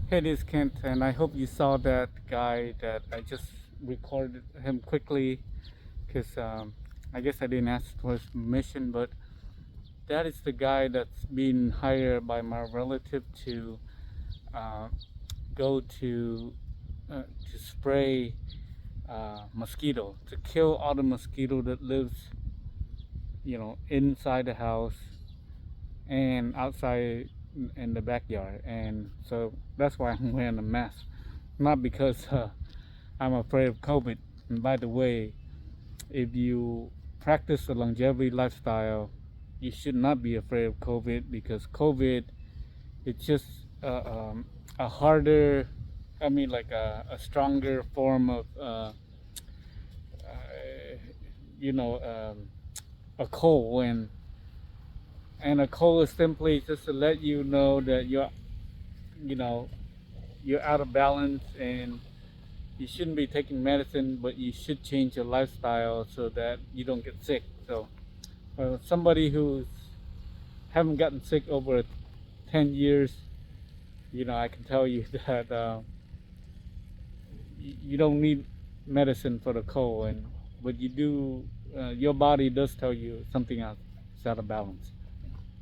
Hey, this is Kent, and I hope you saw that guy that I just recorded him quickly because I guess I didn't ask for his permission, but that is the guy that's been hired by my relative to uh, go to spray mosquito to kill all the mosquito that lives, inside the house and outside in the backyard, and so that's why I'm wearing a mask, not because I'm afraid of COVID. And by the way, if you practice a longevity lifestyle, you should not be afraid of COVID because COVID, it's just a harder, like a stronger form of, you know, um, a cold. And a cold is simply just to let you know that you know, you're out of balance and you shouldn't be taking medicine, but you should change your lifestyle so that you don't get sick. So, somebody who's haven't gotten sick over 10 years, I can tell you that you don't need medicine for the cold, and but you do. Your body does tell you something else is out of balance.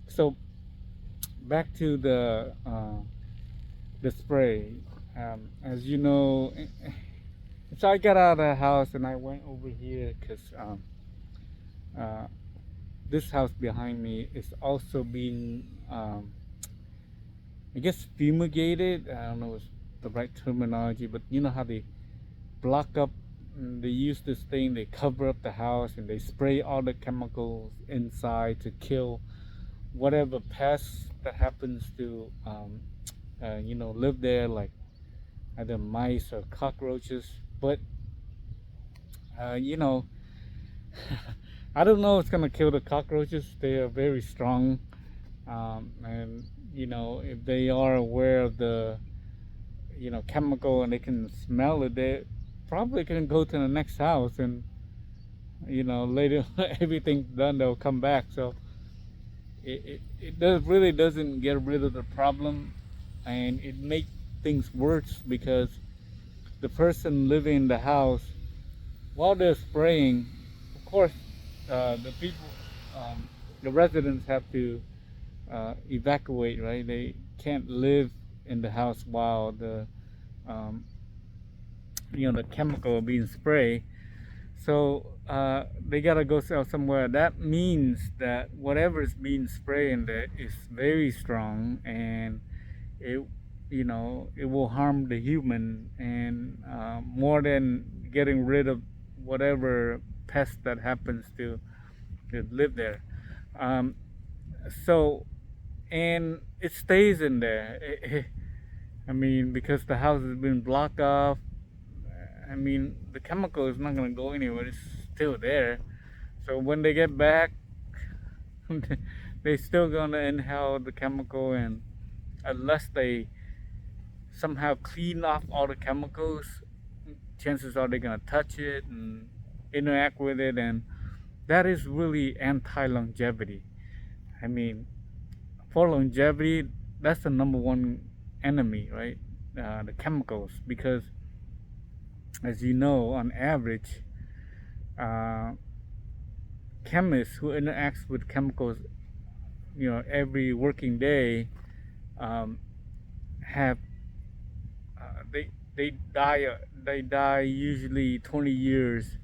So back to the spray. As you know, so I got out of the house and I went over here because uh, this house behind me is also being, I guess, fumigated. I don't know what's the right terminology, but you know how they block up. They use this thing. They cover up the house and they spray all the chemicals inside to kill whatever pests that happens to, live there, like either mice or cockroaches. But uh, you know, I don't know. It's gonna kill the cockroaches. They are very strong, and if they are aware of the chemical and they can smell it, they probably can go to the next house and later everything's done, they'll come back. So it really doesn't get rid of the problem, and it makes things worse because the person living in the house, while they're spraying, of course, the people, the residents have to evacuate, right? They can't live in the house while um, the chemical being sprayed. So they gotta go sell somewhere. That means that whatever is being sprayed in there is very strong, and it it will harm the human, and more than getting rid of whatever pest that happens to live there. Um, so and it stays in there. I mean, because the house has been blocked off. I mean, the chemical is not going to go anywhere. It's still there. So when they get back, they still going to inhale the chemical, and unless they somehow clean off all the chemicals, chances are they're going to touch it and interact with it, and that is really anti-longevity. I mean, for longevity, that's the number one enemy, right? The chemicals, because as you know, on average, uh, chemists who interacts with chemicals, every working day, um, have they die usually 20 years,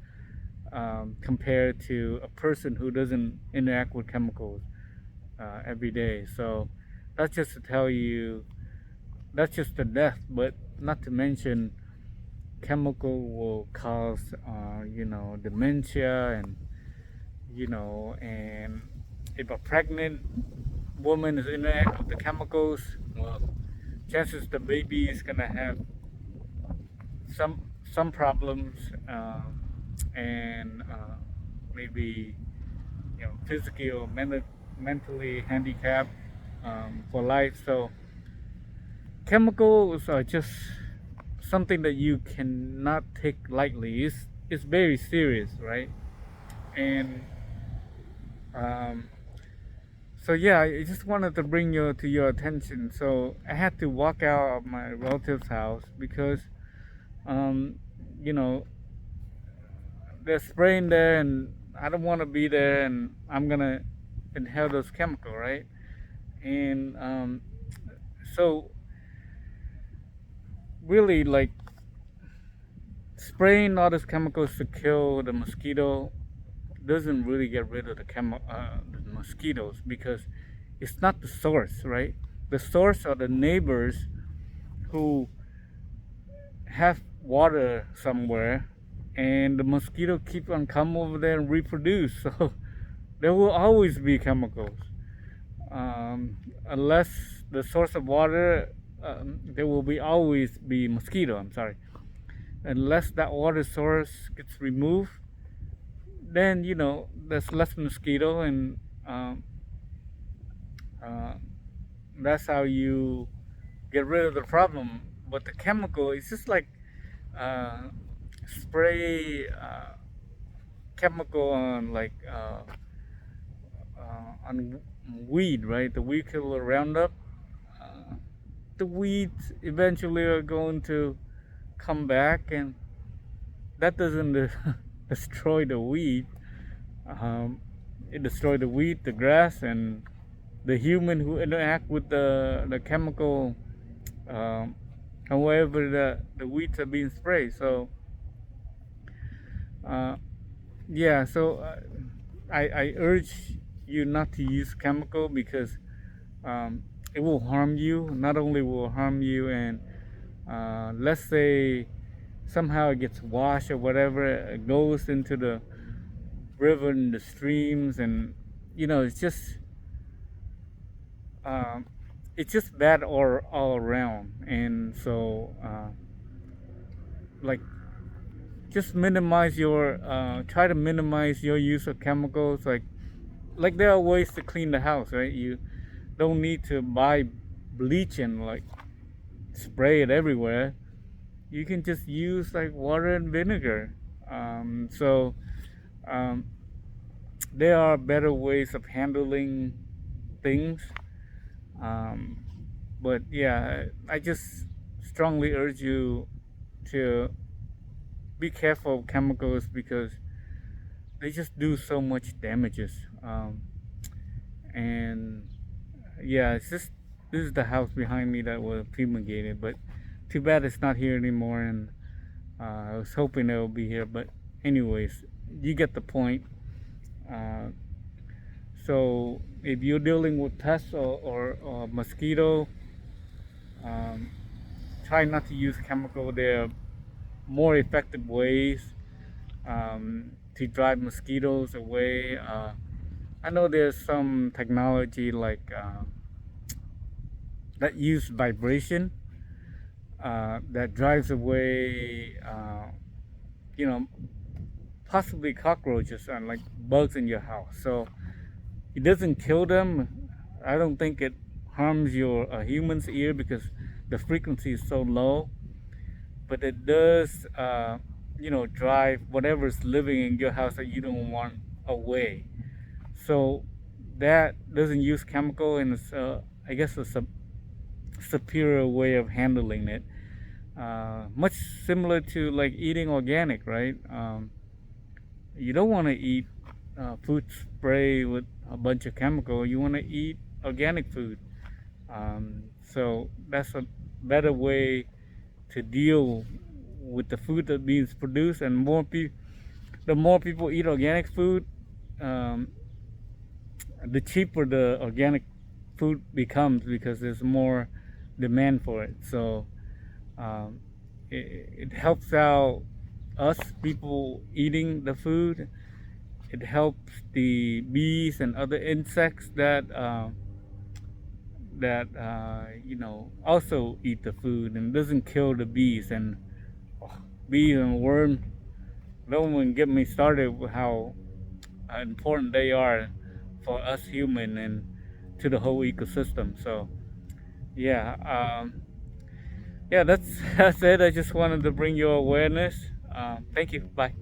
compared to a person who doesn't interact with chemicals every day. So that's just to tell you, that's just the death, but not to mention chemical will cause dementia, and if a pregnant woman is interact with the chemicals, well, chances the baby is gonna have some problems, and maybe physically or mentally handicapped, for life. So chemicals are just something that you cannot take lightly. It's very serious, right? And um, So yeah, I just wanted to bring you to your attention. So I had to walk out of my relative's house because, um, you know, they're spraying there, and I don't want to be there, and I'm gonna inhale those chemicals, right? And so really, like spraying all these chemicals to kill the mosquito doesn't really get rid of the mosquitoes, because it's not the source, right? The source are the neighbors who have water somewhere, and the mosquito keep on come over there and reproduce. So there will always be chemicals, unless the source of water. There will be always be mosquito. I'm sorry. Unless that water source gets removed, then there's less mosquito, and uh, that's how you get rid of the problem. But the chemical is just like uh, spray chemical on on weed, right? The weed killer Roundup. Uh, the weeds eventually are going to come back, and that doesn't destroy the weed. Um, it destroys the weed, the grass, and the human who interact with the chemical, um, however the weeds are being sprayed. So uh, yeah, so I urge you not to use chemical, because it will harm you. Not only will harm you, and let's say somehow it gets washed or whatever, it goes into the river and the streams, and um, it's just bad all around. And so like just minimize your try to minimize your use of chemicals. Like there are ways to clean the house, right? You don't need to buy bleach and like spray it everywhere. You can just use like water and vinegar. So um, there are better ways of handling things. um, but yeah, I just strongly urge you to be careful of chemicals, because they just do so much damages. And yeah, it's just this is the house behind me that was fumigated, but too bad it's not here anymore. And I was hoping it will be here, but anyways, you get the point. uh, so if you're dealing with pests or mosquito, um, try not to use chemical. There are more effective ways to drive mosquitoes away. I know there's some technology like that use vibration that drives away, you know, possibly cockroaches and like bugs in your house. So it doesn't kill them. I don't think it harms your human's ear, because the frequency is so low. But it does, drive whatever's living in your house that you don't want away. So that doesn't use chemical, and it's I guess it's a superior way of handling it. Much similar to like eating organic, right? You don't want to eat food spray with a bunch of chemical. You want to eat organic food. So that's a better way to deal with the food that being produced. And the more people eat organic food, um, the cheaper the organic food becomes, because there's more demand for it. So it helps out us people eating the food. It helps the bees and other insects that also eat the food, and doesn't kill the bees. And bees and worms, don't even get me started with how important they are for us human and to the whole ecosystem. So yeah, yeah, that's that's it. I just wanted to bring your awareness. Thank you. Bye.